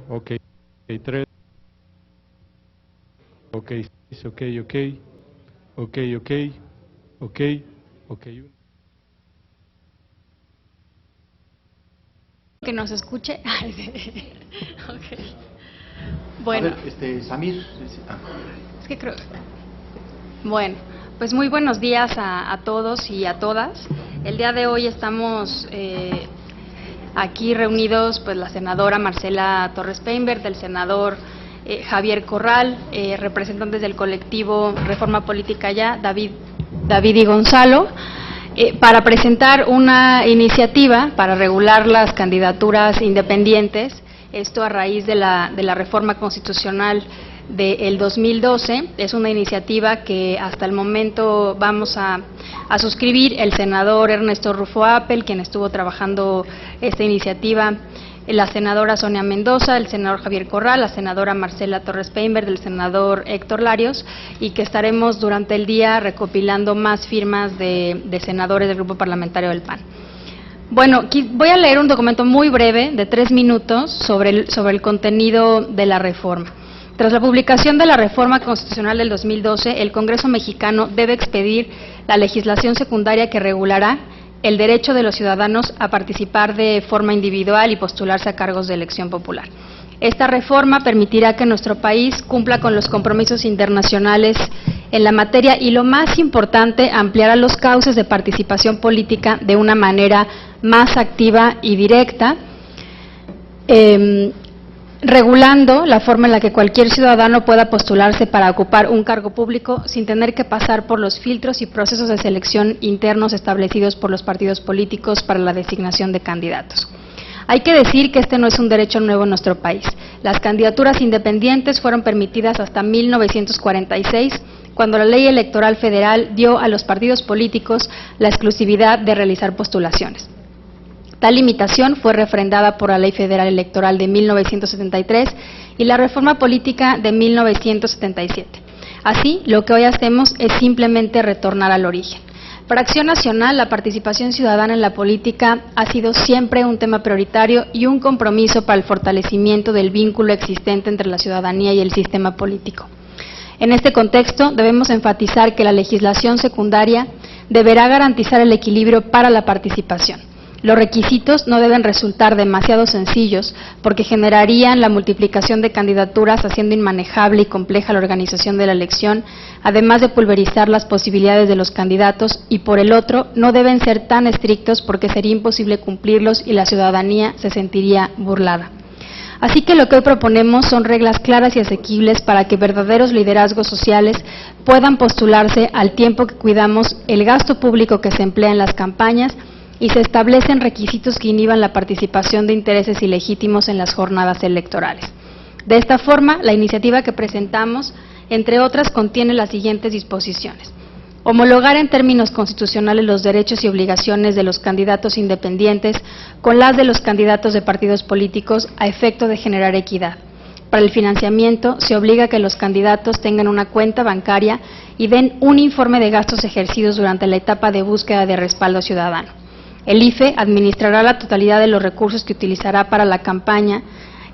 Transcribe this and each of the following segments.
Ok, 3. Ok, 6, ok. Que nos escuche. Okay. Bueno. A ver, Samir. Es que creo. Bueno, pues muy buenos días a todos y a todas. El día de hoy estamos aquí reunidos, pues la senadora Marcela Torres Peinbert, el senador Javier Corral, representantes del colectivo Reforma Política Ya, David y Gonzalo, para presentar una iniciativa para regular las candidaturas independientes, esto a raíz de la reforma constitucional del 2012. Es una iniciativa que hasta el momento vamos a suscribir el senador Ernesto Rufo Appel, quien estuvo trabajando esta iniciativa, la senadora Sonia Mendoza, el senador Javier Corral, la senadora Marcela Torres Peinbert, el senador Héctor Larios, y que estaremos durante el día recopilando más firmas de senadores del Grupo Parlamentario del PAN. Bueno, voy a leer un documento muy breve de 3 minutos sobre el contenido de la reforma. Tras la publicación de la reforma constitucional del 2012, el Congreso mexicano debe expedir la legislación secundaria que regulará el derecho de los ciudadanos a participar de forma individual y postularse a cargos de elección popular. Esta reforma permitirá que nuestro país cumpla con los compromisos internacionales en la materia y, lo más importante, ampliará los cauces de participación política de una manera más activa y directa, regulando la forma en la que cualquier ciudadano pueda postularse para ocupar un cargo público sin tener que pasar por los filtros y procesos de selección internos establecidos por los partidos políticos para la designación de candidatos. Hay que decir que este no es un derecho nuevo en nuestro país. Las candidaturas independientes fueron permitidas hasta 1946, cuando la Ley Electoral Federal dio a los partidos políticos la exclusividad de realizar postulaciones. Tal limitación fue refrendada por la Ley Federal Electoral de 1973 y la Reforma Política de 1977. Así, lo que hoy hacemos es simplemente retornar al origen. Para Acción Nacional, la participación ciudadana en la política ha sido siempre un tema prioritario y un compromiso para el fortalecimiento del vínculo existente entre la ciudadanía y el sistema político. En este contexto, debemos enfatizar que la legislación secundaria deberá garantizar el equilibrio para la participación. Los requisitos no deben resultar demasiado sencillos porque generarían la multiplicación de candidaturas, haciendo inmanejable y compleja la organización de la elección, además de pulverizar las posibilidades de los candidatos, y por el otro, no deben ser tan estrictos porque sería imposible cumplirlos y la ciudadanía se sentiría burlada. Así que lo que hoy proponemos son reglas claras y asequibles para que verdaderos liderazgos sociales puedan postularse al tiempo que cuidamos el gasto público que se emplea en las campañas, y se establecen requisitos que inhiban la participación de intereses ilegítimos en las jornadas electorales. De esta forma, la iniciativa que presentamos, entre otras, contiene las siguientes disposiciones: homologar en términos constitucionales los derechos y obligaciones de los candidatos independientes con las de los candidatos de partidos políticos a efecto de generar equidad. Para el financiamiento, se obliga a que los candidatos tengan una cuenta bancaria y den un informe de gastos ejercidos durante la etapa de búsqueda de respaldo ciudadano. El IFE administrará la totalidad de los recursos que utilizará para la campaña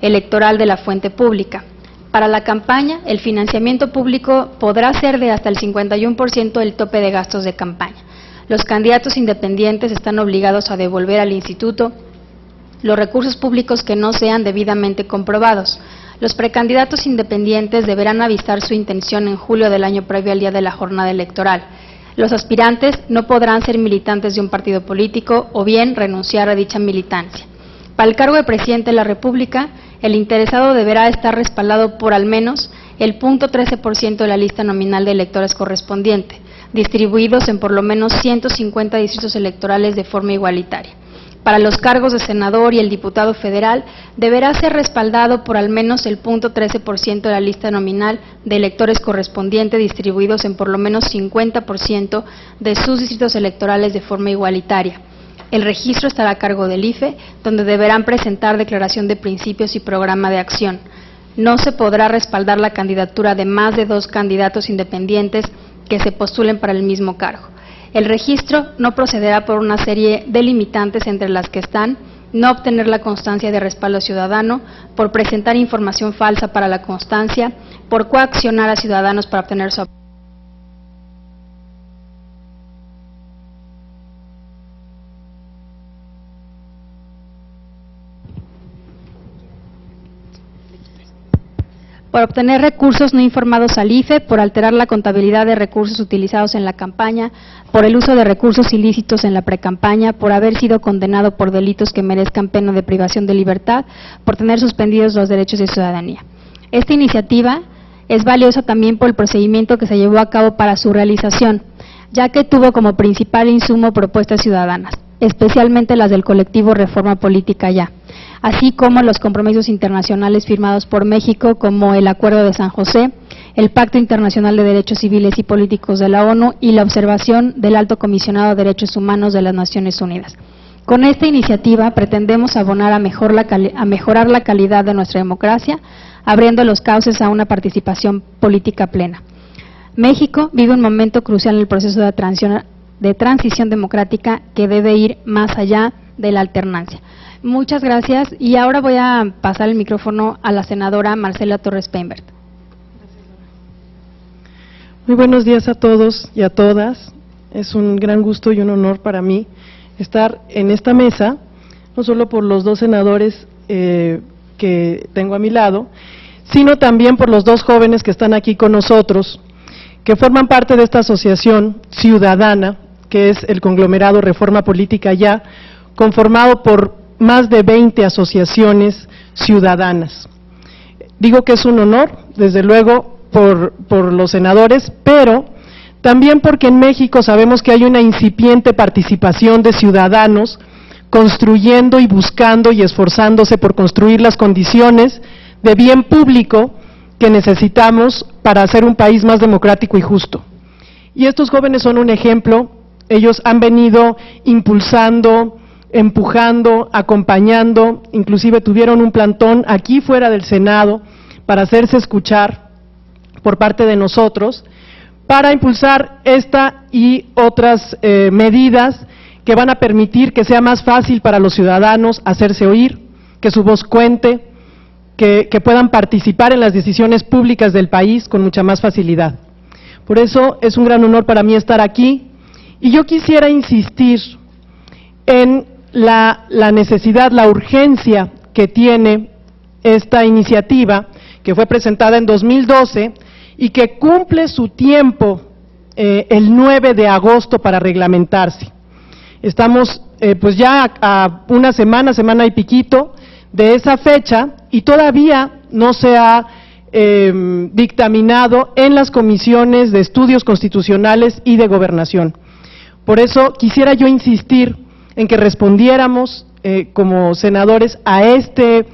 electoral de la fuente pública. Para la campaña, el financiamiento público podrá ser de hasta el 51% del tope de gastos de campaña. Los candidatos independientes están obligados a devolver al instituto los recursos públicos que no sean debidamente comprobados. Los precandidatos independientes deberán avisar su intención en julio del año previo al día de la jornada electoral. Los aspirantes no podrán ser militantes de un partido político o bien renunciar a dicha militancia. Para el cargo de presidente de la República, el interesado deberá estar respaldado por al menos el 0.13% de la lista nominal de electores correspondiente, distribuidos en por lo menos 150 distritos electorales de forma igualitaria. Para los cargos de senador y el diputado federal, deberá ser respaldado por al menos el 0.13% de la lista nominal de electores correspondiente, distribuidos en por lo menos 50% de sus distritos electorales de forma igualitaria. El registro estará a cargo del IFE, donde deberán presentar declaración de principios y programa de acción. No se podrá respaldar la candidatura de más de 2 candidatos independientes que se postulen para el mismo cargo. El registro no procederá por una serie de limitantes, entre las que están no obtener la constancia de respaldo ciudadano, por presentar información falsa para la constancia, por coaccionar a ciudadanos para obtener su apoyo. Por obtener recursos no informados al IFE, por alterar la contabilidad de recursos utilizados en la campaña, por el uso de recursos ilícitos en la precampaña, por haber sido condenado por delitos que merezcan pena de privación de libertad, por tener suspendidos los derechos de ciudadanía. Esta iniciativa es valiosa también por el procedimiento que se llevó a cabo para su realización, ya que tuvo como principal insumo propuestas ciudadanas, especialmente las del colectivo Reforma Política Ya, así como los compromisos internacionales firmados por México, como el Acuerdo de San José, el Pacto Internacional de Derechos Civiles y Políticos de la ONU y la observación del Alto Comisionado de Derechos Humanos de las Naciones Unidas. Con esta iniciativa pretendemos abonar a mejorar la calidad de nuestra democracia, abriendo los cauces a una participación política plena. México vive un momento crucial en el proceso de transición democrática que debe ir más allá de la alternancia. Muchas gracias y ahora voy a pasar el micrófono a la senadora Marcela Torres Peinbert. Muy buenos días a todos y a todas. Es un gran gusto y un honor para mí estar en esta mesa, no solo por los dos senadores que tengo a mi lado, sino también por los dos jóvenes que están aquí con nosotros, que forman parte de esta asociación ciudadana, que es el conglomerado Reforma Política Ya, conformado por más de 20 asociaciones ciudadanas. Digo que es un honor, desde luego, por los senadores, pero también porque en México sabemos que hay una incipiente participación de ciudadanos construyendo y buscando y esforzándose por construir las condiciones de bien público que necesitamos para hacer un país más democrático y justo. Y estos jóvenes son un ejemplo. Ellos han venido impulsando, empujando, acompañando, inclusive tuvieron un plantón aquí fuera del Senado para hacerse escuchar por parte de nosotros, para impulsar esta y otras medidas que van a permitir que sea más fácil para los ciudadanos hacerse oír, que su voz cuente, que puedan participar en las decisiones públicas del país con mucha más facilidad. Por eso es un gran honor para mí estar aquí y yo quisiera insistir en la necesidad, la urgencia que tiene esta iniciativa que fue presentada en 2012 y que cumple su tiempo el 9 de agosto para reglamentarse. Estamos pues ya a una semana y piquito de esa fecha y todavía no se ha dictaminado en las comisiones de estudios constitucionales y de gobernación. Por eso quisiera yo insistir en que respondiéramos como senadores a este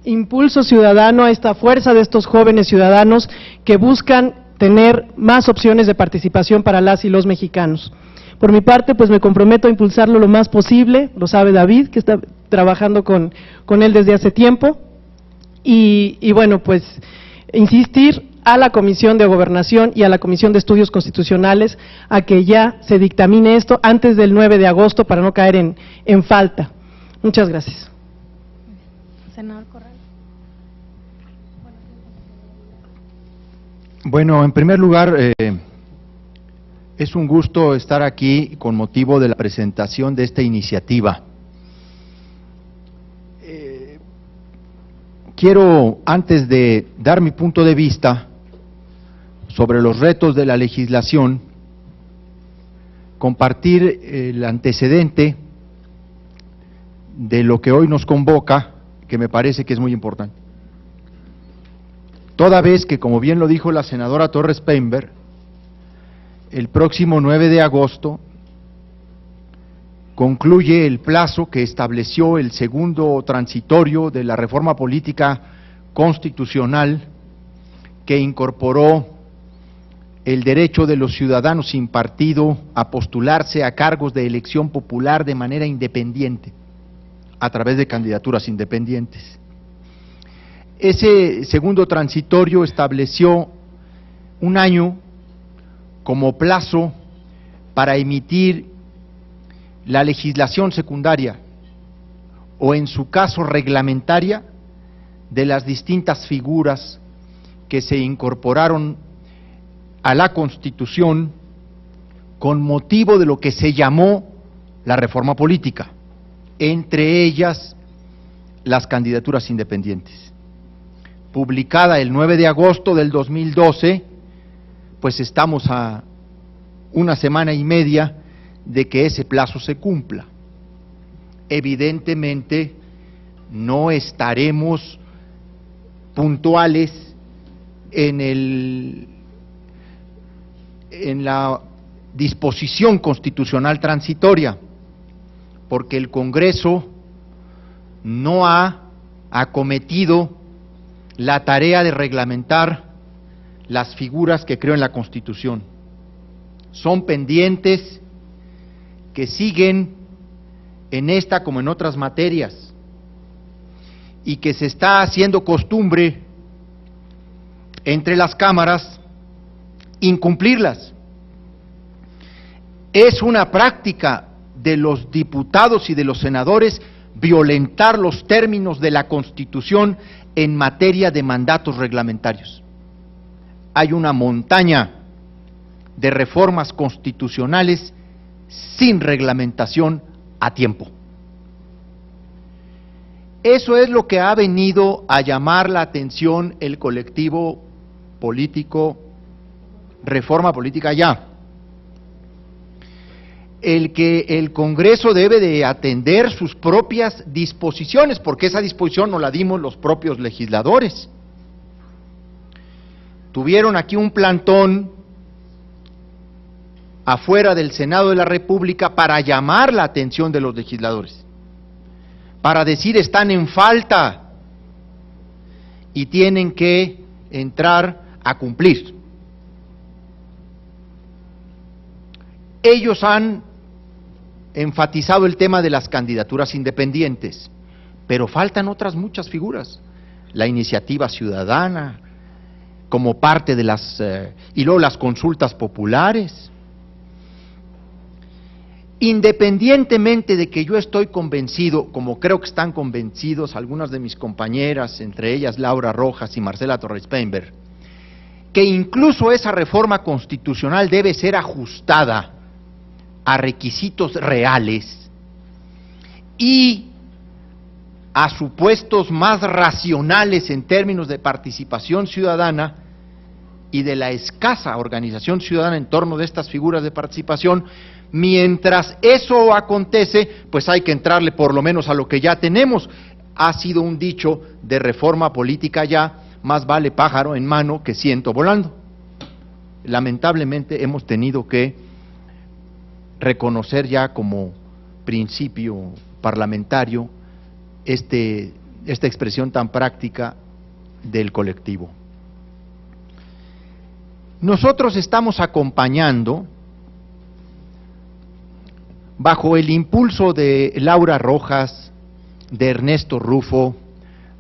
impulso ciudadano, a esta fuerza de estos jóvenes ciudadanos que buscan tener más opciones de participación para las y los mexicanos. Por mi parte, pues me comprometo a impulsarlo lo más posible, lo sabe David, que está trabajando con él desde hace tiempo, y bueno, pues insistir a la Comisión de Gobernación y a la Comisión de Estudios Constitucionales a que ya se dictamine esto antes del 9 de agosto para no caer en falta. Muchas gracias. Senador Corral. Bueno, en primer lugar, es un gusto estar aquí con motivo de la presentación de esta iniciativa. Quiero, antes de dar mi punto de vista sobre los retos de la legislación, compartir el antecedente de lo que hoy nos convoca, que me parece que es muy importante. Toda vez que, como bien lo dijo la senadora Torres Peinbert, el próximo 9 de agosto concluye el plazo que estableció el segundo transitorio de la reforma política constitucional que incorporó el derecho de los ciudadanos sin partido a postularse a cargos de elección popular de manera independiente, a través de candidaturas independientes. Ese segundo transitorio estableció un año como plazo para emitir la legislación secundaria o en su caso reglamentaria, de las distintas figuras que se incorporaron a la Constitución con motivo de lo que se llamó la reforma política, entre ellas las candidaturas independientes. Publicada el 9 de agosto del 2012, pues estamos a una semana y media de que ese plazo se cumpla. Evidentemente, no estaremos puntuales en la disposición constitucional transitoria, porque el Congreso no ha acometido la tarea de reglamentar las figuras que creó en la Constitución. Son pendientes que siguen en esta como en otras materias, y que se está haciendo costumbre entre las cámaras incumplirlas. Es una práctica de los diputados y de los senadores violentar los términos de la Constitución en materia de mandatos reglamentarios. Hay una montaña de reformas constitucionales sin reglamentación a tiempo. Eso es lo que ha venido a llamar la atención el colectivo político Reforma Política Ya. El que el Congreso debe de atender sus propias disposiciones, porque esa disposición nos la dimos los propios legisladores. Tuvieron aquí un plantón afuera del Senado de la República para llamar la atención de los legisladores, para decir están en falta y tienen que entrar a cumplir. Ellos han enfatizado el tema de las candidaturas independientes, pero faltan otras muchas figuras, la iniciativa ciudadana, como parte de y luego las consultas populares. Independientemente de que yo estoy convencido, como creo que están convencidos algunas de mis compañeras, entre ellas Laura Rojas y Marcela Torres Peinberg, que incluso esa reforma constitucional debe ser ajustada a requisitos reales y a supuestos más racionales en términos de participación ciudadana y de la escasa organización ciudadana en torno de estas figuras de participación. Mientras eso acontece, pues hay que entrarle por lo menos a lo que ya tenemos. Ha sido un dicho de Reforma Política Ya, más vale pájaro en mano que ciento volando. Lamentablemente hemos tenido que reconocer ya como principio parlamentario esta expresión tan práctica del colectivo. Nosotros estamos acompañando, bajo el impulso de Laura Rojas, de Ernesto Rufo,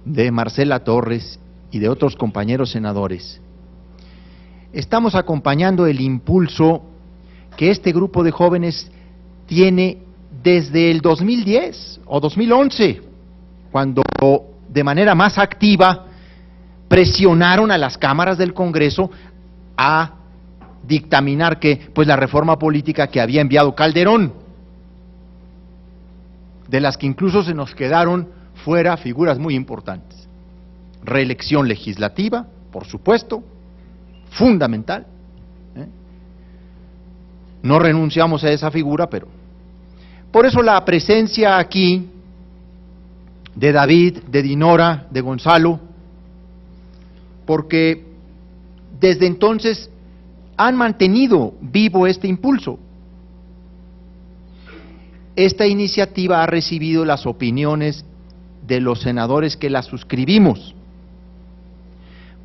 de Marcela Torres y de otros compañeros senadores, estamos acompañando el impulso que este grupo de jóvenes tiene desde el 2010 o 2011, cuando de manera más activa presionaron a las cámaras del Congreso a dictaminar que, pues, la reforma política que había enviado Calderón, de las que incluso se nos quedaron fuera figuras muy importantes. Reelección legislativa, por supuesto, fundamental. No renunciamos a esa figura, pero por eso la presencia aquí de David, de Dinora, de Gonzalo, porque desde entonces han mantenido vivo este impulso. Esta iniciativa ha recibido las opiniones de los senadores que la suscribimos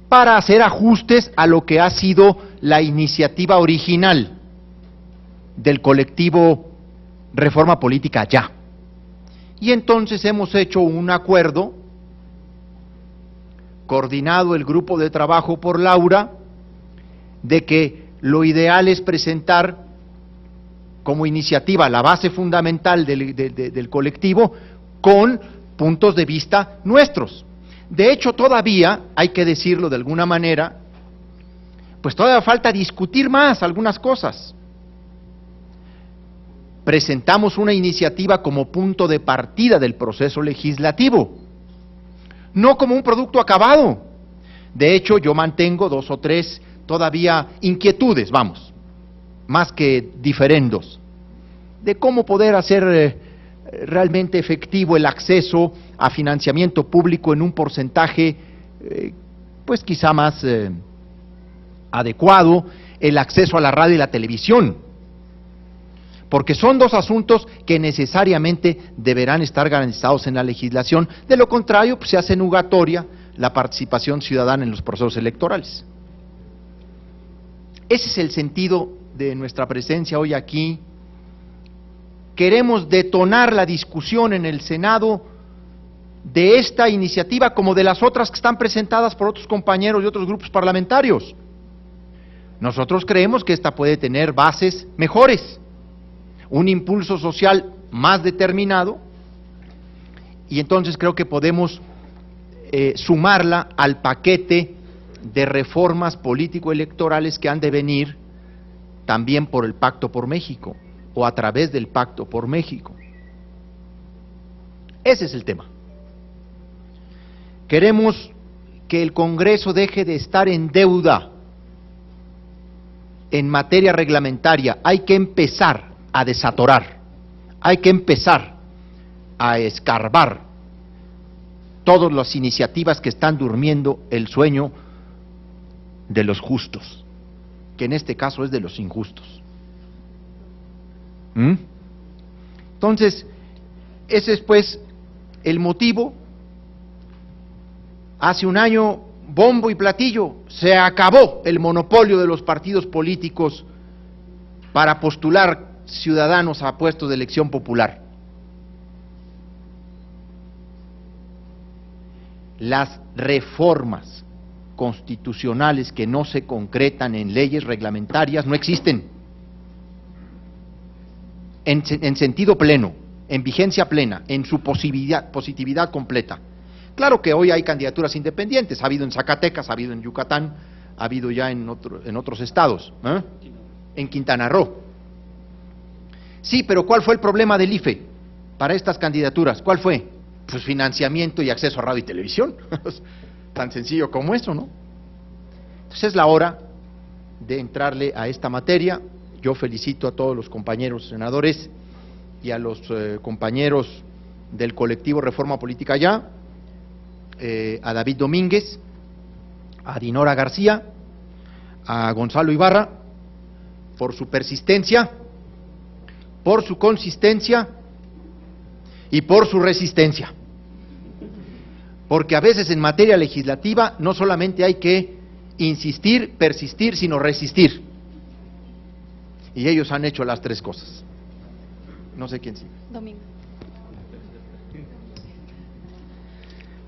para hacer ajustes a lo que ha sido la iniciativa original del colectivo Reforma Política Ya. Y entonces hemos hecho un acuerdo, coordinado el grupo de trabajo por Laura, de que lo ideal es presentar como iniciativa la base fundamental del colectivo con puntos de vista nuestros. De hecho, todavía, hay que decirlo de alguna manera, pues todavía falta discutir más algunas cosas. Presentamos una iniciativa como punto de partida del proceso legislativo, no como un producto acabado. De hecho, yo mantengo 2 o 3 todavía inquietudes, vamos, más que diferendos, de cómo poder hacer realmente efectivo el acceso a financiamiento público en un porcentaje, pues quizá más adecuado, el acceso a la radio y la televisión, porque son 2 asuntos que necesariamente deberán estar garantizados en la legislación. De lo contrario, pues se hace nugatoria la participación ciudadana en los procesos electorales. Ese es el sentido de nuestra presencia hoy aquí. Queremos detonar la discusión en el Senado de esta iniciativa como de las otras que están presentadas por otros compañeros y otros grupos parlamentarios. Nosotros creemos que esta puede tener bases mejores, un impulso social más determinado, y entonces creo que podemos sumarla al paquete de reformas político-electorales que han de venir también por el Pacto por México, o a través del Pacto por México. Ese es el tema. Queremos que el Congreso deje de estar en deuda en materia reglamentaria. Hay que empezar a desatorar, hay que empezar a escarbar todas las iniciativas que están durmiendo el sueño de los justos, que en este caso es de los injustos. Entonces, ese es pues el motivo. Hace un año, bombo y platillo, se acabó el monopolio de los partidos políticos para postular ciudadanos a puestos de elección popular. Las reformas constitucionales que no se concretan en leyes reglamentarias no existen. En sentido pleno, en vigencia plena, en su positividad completa. Claro que hoy hay candidaturas independientes, ha habido en Zacatecas, ha habido en Yucatán, ha habido ya en otros estados, en Quintana Roo. Sí, pero ¿cuál fue el problema del IFE para estas candidaturas? ¿Cuál fue? Pues financiamiento y acceso a radio y televisión, tan sencillo como eso, ¿no? Entonces es la hora de entrarle a esta materia. Yo felicito a todos los compañeros senadores y a los compañeros del colectivo Reforma Política Ya, a David Domínguez, a Dinora García, a Gonzalo Ibarra, por su persistencia, por su consistencia y por su resistencia. Porque a veces en materia legislativa no solamente hay que insistir, persistir, sino resistir. Y ellos han hecho las 3 cosas. No sé quién sigue. Domingo.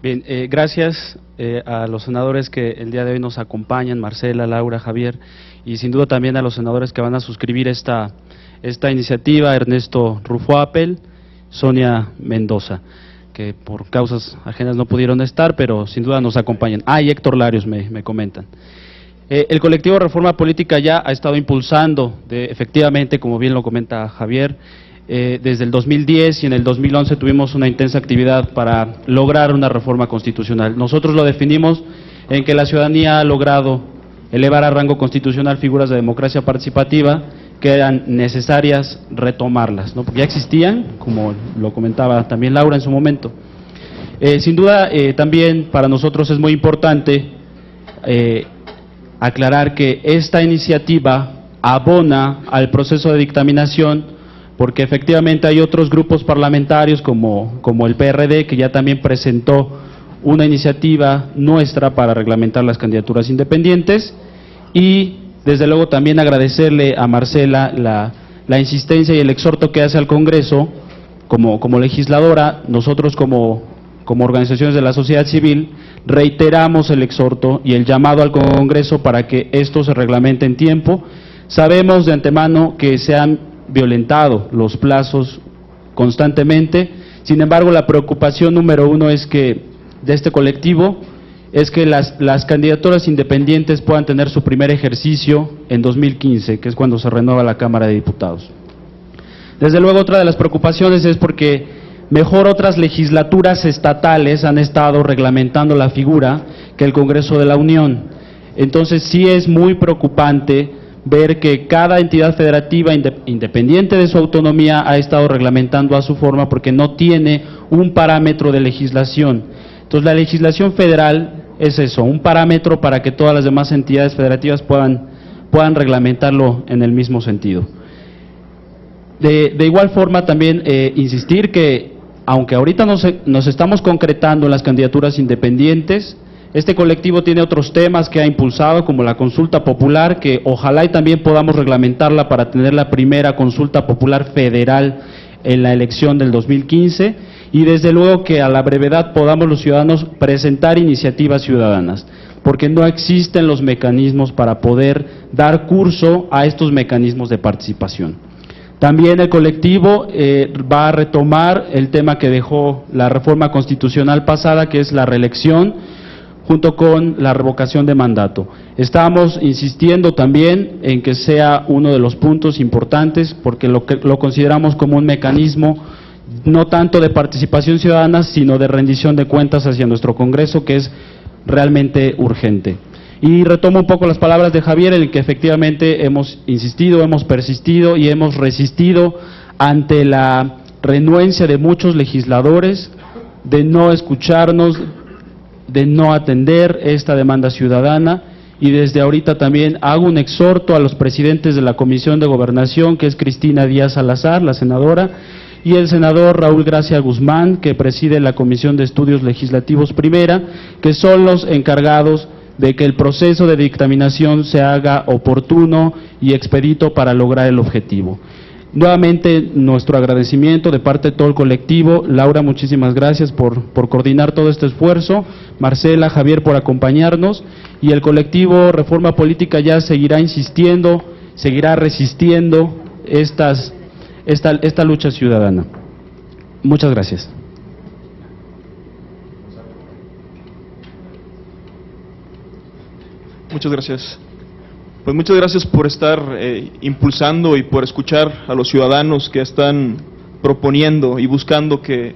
Bien, gracias a los senadores que el día de hoy nos acompañan, Marcela, Laura, Javier, y sin duda también a los senadores que van a suscribir esta iniciativa, Ernesto Rufo Appel, Sonia Mendoza, que por causas ajenas no pudieron estar, pero sin duda nos acompañan. Y Héctor Larios me comentan. El colectivo Reforma Política Ya ha estado impulsando, efectivamente, como bien lo comenta Javier, desde el 2010 y en el 2011 tuvimos una intensa actividad para lograr una reforma constitucional. Nosotros lo definimos en que la ciudadanía ha logrado elevar a rango constitucional figuras de democracia participativa que eran necesarias retomarlas, ¿no? Porque ya existían, como lo comentaba también Laura en su momento. Sin duda, también para nosotros es muy importante aclarar que esta iniciativa abona al proceso de dictaminación, porque efectivamente hay otros grupos parlamentarios como el PRD, que ya también presentó una iniciativa nuestra para reglamentar las candidaturas independientes, y desde luego también agradecerle a Marcela la insistencia y el exhorto que hace al Congreso como legisladora. Nosotros como organizaciones de la sociedad civil reiteramos el exhorto y el llamado al Congreso para que esto se reglamente en tiempo. Sabemos de antemano que se han violentado los plazos constantemente. Sin embargo, la preocupación número uno es que de este colectivo es que las candidaturas independientes puedan tener su primer ejercicio en 2015, que es cuando se renueva la Cámara de Diputados. Desde luego, otra de las preocupaciones es porque mejor otras legislaturas estatales han estado reglamentando la figura que el Congreso de la Unión. Entonces sí es muy preocupante ver que cada entidad federativa, independiente de su autonomía, ha estado reglamentando a su forma porque no tiene un parámetro de legislación. Entonces la legislación federal es eso, un parámetro para que todas las demás entidades federativas puedan reglamentarlo en el mismo sentido. De igual forma también insistir que, aunque ahorita nos estamos concretando en las candidaturas independientes, este colectivo tiene otros temas que ha impulsado, como la consulta popular, que ojalá y también podamos reglamentarla para tener la primera consulta popular federal en la elección del 2015, y desde luego que a la brevedad podamos los ciudadanos presentar iniciativas ciudadanas, porque no existen los mecanismos para poder dar curso a estos mecanismos de participación. También el colectivo va a retomar el tema que dejó la reforma constitucional pasada, que es la reelección, junto con la revocación de mandato. Estamos insistiendo también en que sea uno de los puntos importantes, porque lo consideramos como un mecanismo no tanto de participación ciudadana, sino de rendición de cuentas hacia nuestro Congreso, que es realmente urgente. Y retomo un poco las palabras de Javier, en el que efectivamente hemos insistido, hemos persistido y hemos resistido ante la renuencia de muchos legisladores de no escucharnos, de no atender esta demanda ciudadana, y desde ahorita también hago un exhorto a los presidentes de la Comisión de Gobernación, que es Cristina Díaz Salazar, la senadora, y el senador Raúl Gracia Guzmán, que preside la Comisión de Estudios Legislativos Primera, que son los encargados de que el proceso de dictaminación se haga oportuno y expedito para lograr el objetivo. Nuevamente, nuestro agradecimiento de parte de todo el colectivo. Laura, muchísimas gracias por coordinar todo este esfuerzo. Marcela, Javier, por acompañarnos. Y el colectivo Reforma Política ya seguirá insistiendo, seguirá resistiendo esta lucha ciudadana. Muchas gracias. Muchas gracias. Pues muchas gracias por estar impulsando y por escuchar a los ciudadanos que están proponiendo y buscando que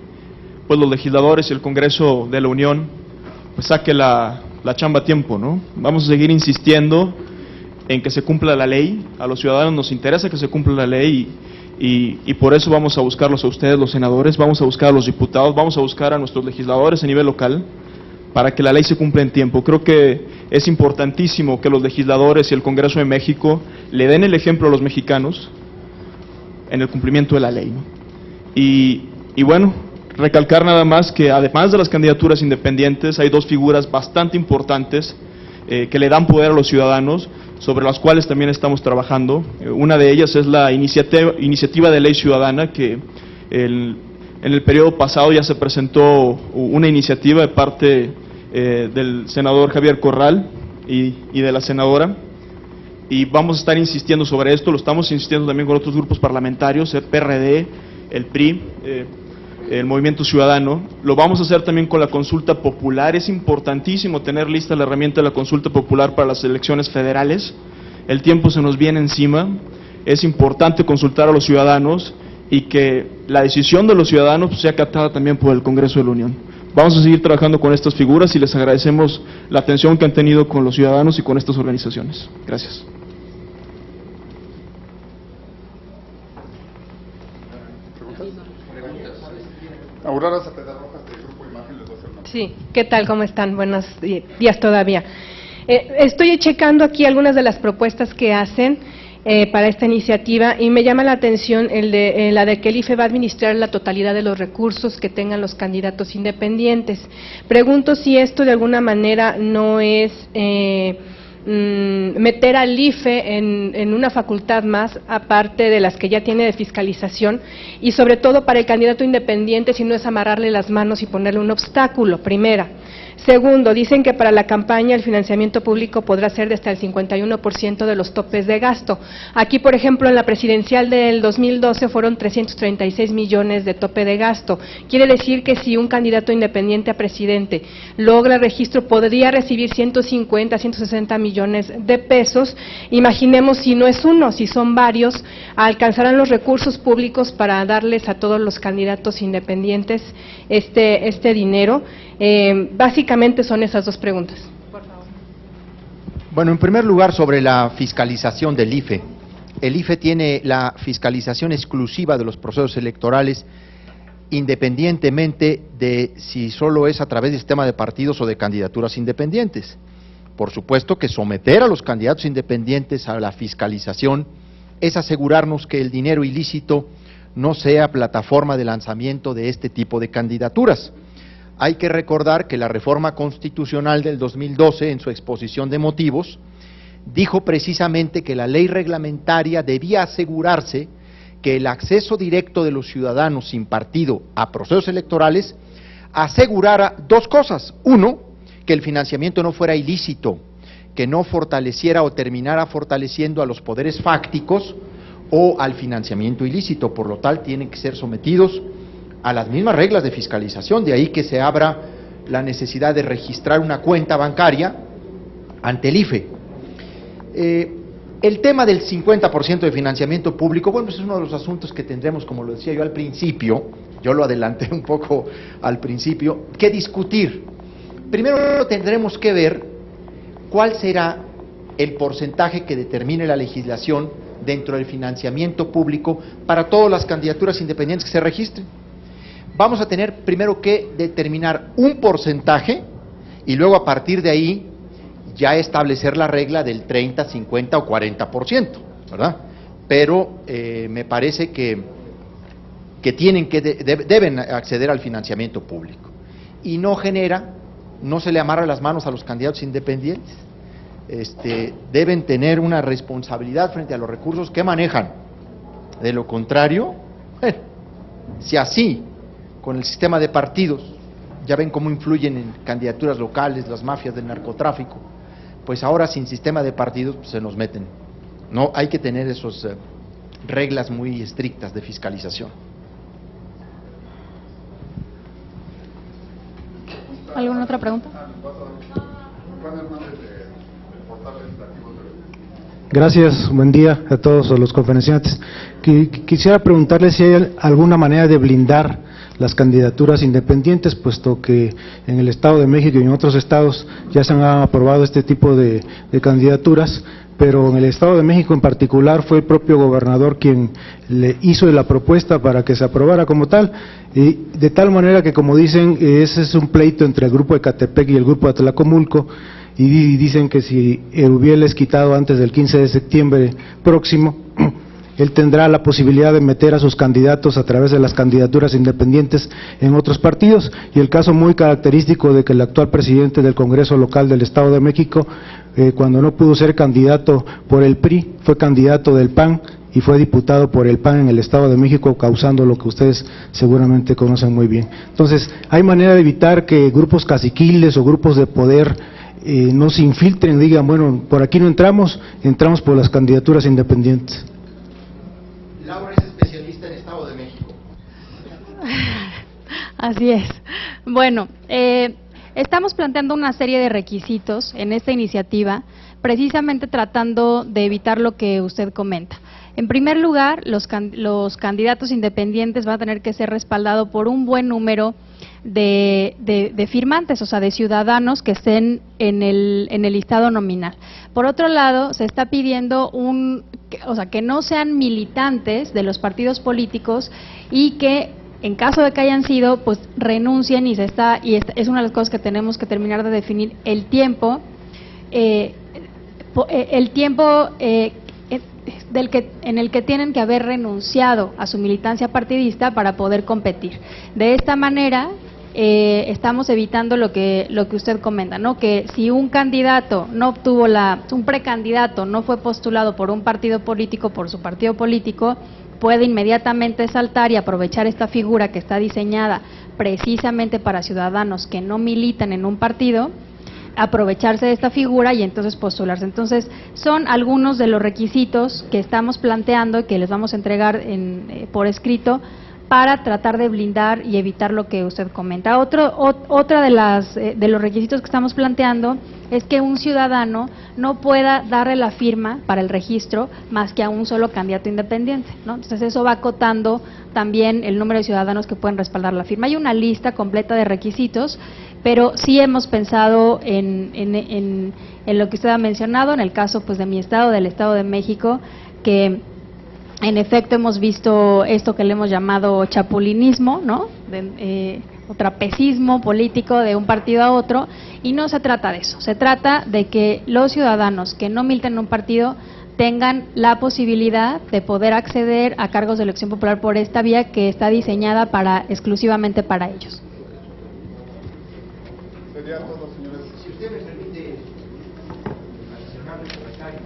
pues los legisladores y el Congreso de la Unión pues saque la chamba a tiempo, ¿no? Vamos a seguir insistiendo en que se cumpla la ley. A los ciudadanos nos interesa que se cumpla la ley y por eso vamos a buscarlos a ustedes, los senadores, vamos a buscar a los diputados, vamos a buscar a nuestros legisladores a nivel local, para que la ley se cumpla en tiempo. Creo que es importantísimo que los legisladores y el Congreso de México le den el ejemplo a los mexicanos en el cumplimiento de la ley, ¿no? Y bueno, recalcar nada más que además de las candidaturas independientes, hay dos figuras bastante importantes que le dan poder a los ciudadanos, sobre las cuales también estamos trabajando. Una de ellas es la iniciativa de ley ciudadana, que en el periodo pasado ya se presentó una iniciativa de parte del senador Javier Corral y de la senadora, y vamos a estar insistiendo sobre esto. Lo estamos insistiendo también con otros grupos parlamentarios, el PRD, el PRI, el Movimiento Ciudadano. Lo vamos a hacer también con la consulta popular. Es importantísimo tener lista la herramienta de la consulta popular para las elecciones federales. El tiempo se nos viene encima, es importante consultar a los ciudadanos y que la decisión de los ciudadanos pues, sea acatada también por el Congreso de la Unión. Vamos a seguir trabajando con estas figuras y les agradecemos la atención que han tenido con los ciudadanos y con estas organizaciones. Gracias. Aurora Cepeda Rojas, del Grupo Imagen, les doy el nombre. Sí, ¿qué tal? ¿Cómo están? Buenos días todavía. Estoy checando aquí algunas de las propuestas que hacen para esta iniciativa y me llama la atención la de que el IFE va a administrar la totalidad de los recursos que tengan los candidatos independientes. Pregunto si esto de alguna manera no es meter al IFE en una facultad más, aparte de las que ya tiene de fiscalización, y sobre todo para el candidato independiente, si no es amarrarle las manos y ponerle un obstáculo, primera. Segundo, dicen que para la campaña el financiamiento público podrá ser de hasta el 51% de los topes de gasto. Aquí, por ejemplo, en la presidencial del 2012 fueron 336 millones de tope de gasto. Quiere decir que si un candidato independiente a presidente logra registro, podría recibir 150, 160 millones de pesos. Imaginemos si no es uno, si son varios, alcanzarán los recursos públicos para darles a todos los candidatos independientes este dinero. Básicamente son esas dos preguntas. Por favor. Bueno, en primer lugar, sobre la fiscalización del IFE. El IFE tiene la fiscalización exclusiva de los procesos electorales, independientemente de si solo es a través del sistema de partidos o de candidaturas independientes. Por supuesto que someter a los candidatos independientes a la fiscalización es asegurarnos que el dinero ilícito no sea plataforma de lanzamiento de este tipo de candidaturas. Hay que recordar que la reforma constitucional del 2012, en su exposición de motivos, dijo precisamente que la ley reglamentaria debía asegurarse que el acceso directo de los ciudadanos sin partido a procesos electorales asegurara dos cosas. Uno, que el financiamiento no fuera ilícito, que no fortaleciera o terminara fortaleciendo a los poderes fácticos o al financiamiento ilícito. Por lo tal, tienen que ser sometidos a las mismas reglas de fiscalización, de ahí que se abra la necesidad de registrar una cuenta bancaria ante el IFE. El tema del 50% de financiamiento público, bueno, pues es uno de los asuntos que tendremos, como lo decía yo al principio, yo lo adelanté un poco al principio, que discutir. Primero tendremos que ver cuál será el porcentaje que determine la legislación dentro del financiamiento público para todas las candidaturas independientes que se registren. Vamos a tener primero que determinar un porcentaje y luego a partir de ahí ya establecer la regla del 30, 50 o 40%, ¿verdad? Pero me parece que deben acceder al financiamiento público y no se le amarra las manos a los candidatos independientes. Deben tener una responsabilidad frente a los recursos que manejan. De lo contrario, bueno, si así, con el sistema de partidos, ya ven cómo influyen en candidaturas locales las mafias del narcotráfico, pues ahora sin sistema de partidos pues, se nos meten. No, hay que tener esas reglas muy estrictas de fiscalización. ¿Alguna otra pregunta? Gracias, buen día a todos los conferenciantes. Quisiera preguntarles si hay alguna manera de blindar las candidaturas independientes, puesto que en el Estado de México y en otros estados ya se han aprobado este tipo de candidaturas, pero en el Estado de México en particular fue el propio gobernador quien le hizo la propuesta para que se aprobara como tal, y de tal manera que, como dicen, ese es un pleito entre el grupo de Ecatepec y el grupo de Atlacomulco, y dicen que si hubieras quitado antes del 15 de septiembre próximo, él tendrá la posibilidad de meter a sus candidatos a través de las candidaturas independientes en otros partidos, y el caso muy característico de que el actual presidente del Congreso local del Estado de México, cuando no pudo ser candidato por el PRI, fue candidato del PAN y fue diputado por el PAN en el Estado de México, causando lo que ustedes seguramente conocen muy bien. Entonces, ¿hay manera de evitar que grupos caciquiles o grupos de poder no se infiltren, digan, bueno, por aquí no entramos por las candidaturas independientes? Laura es especialista en Estado de México. Así es. Bueno, estamos planteando una serie de requisitos en esta iniciativa, precisamente tratando de evitar lo que usted comenta. En primer lugar, los candidatos independientes van a tener que ser respaldados por un buen número de firmantes, o sea, de ciudadanos que estén en el listado nominal. Por otro lado, se está pidiendo que no sean militantes de los partidos políticos y que, en caso de que hayan sido, pues renuncien, y es una de las cosas que tenemos que terminar de definir, el tiempo en el que tienen que haber renunciado a su militancia partidista para poder competir. De esta manera estamos evitando lo que usted comenta, ¿no? Que si un candidato no obtuvo un precandidato no fue postulado por un partido político, por su partido político, puede inmediatamente saltar y aprovechar esta figura que está diseñada precisamente para ciudadanos que no militan en un partido, aprovecharse de esta figura y entonces postularse. Entonces, son algunos de los requisitos que estamos planteando y que les vamos a entregar por escrito para tratar de blindar y evitar lo que usted comenta. Otra de los requisitos que estamos planteando es que un ciudadano no pueda darle la firma para el registro más que a un solo candidato independiente, ¿no? Entonces eso va acotando también el número de ciudadanos que pueden respaldar la firma. Hay una lista completa de requisitos, pero sí hemos pensado en lo que usted ha mencionado, en el caso pues de mi estado, del Estado de México, que en efecto hemos visto esto que le hemos llamado chapulinismo, ¿no? O trapecismo político de un partido a otro, y no se trata de eso, se trata de que los ciudadanos que no militan en un partido tengan la posibilidad de poder acceder a cargos de elección popular por esta vía que está diseñada exclusivamente para ellos. Sería todo, señores. Si usted me permite adicionar el comentario,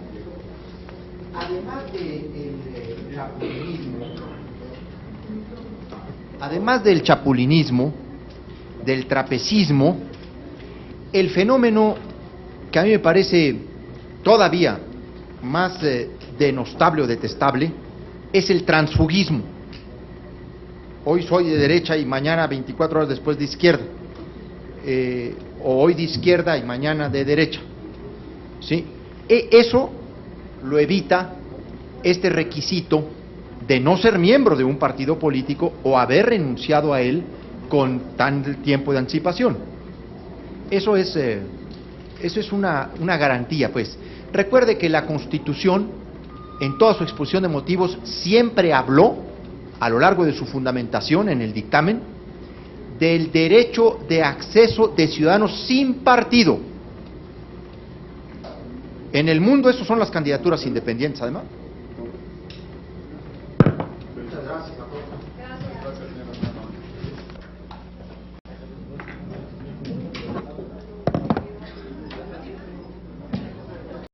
además del chapulinismo, del trapecismo, el fenómeno que a mí me parece todavía más denostable o detestable es el transfugismo. Hoy soy de derecha y mañana, 24 horas después, de izquierda. O hoy de izquierda y mañana de derecha. ¿Sí? Eso lo evita este requisito de no ser miembro de un partido político o haber renunciado a él con tan tiempo de anticipación. Eso es una garantía, pues. Recuerde que la Constitución, en toda su exposición de motivos, siempre habló, a lo largo de su fundamentación en el dictamen, del derecho de acceso de ciudadanos sin partido. En el mundo, eso son las candidaturas independientes, además. Muchas gracias a todos.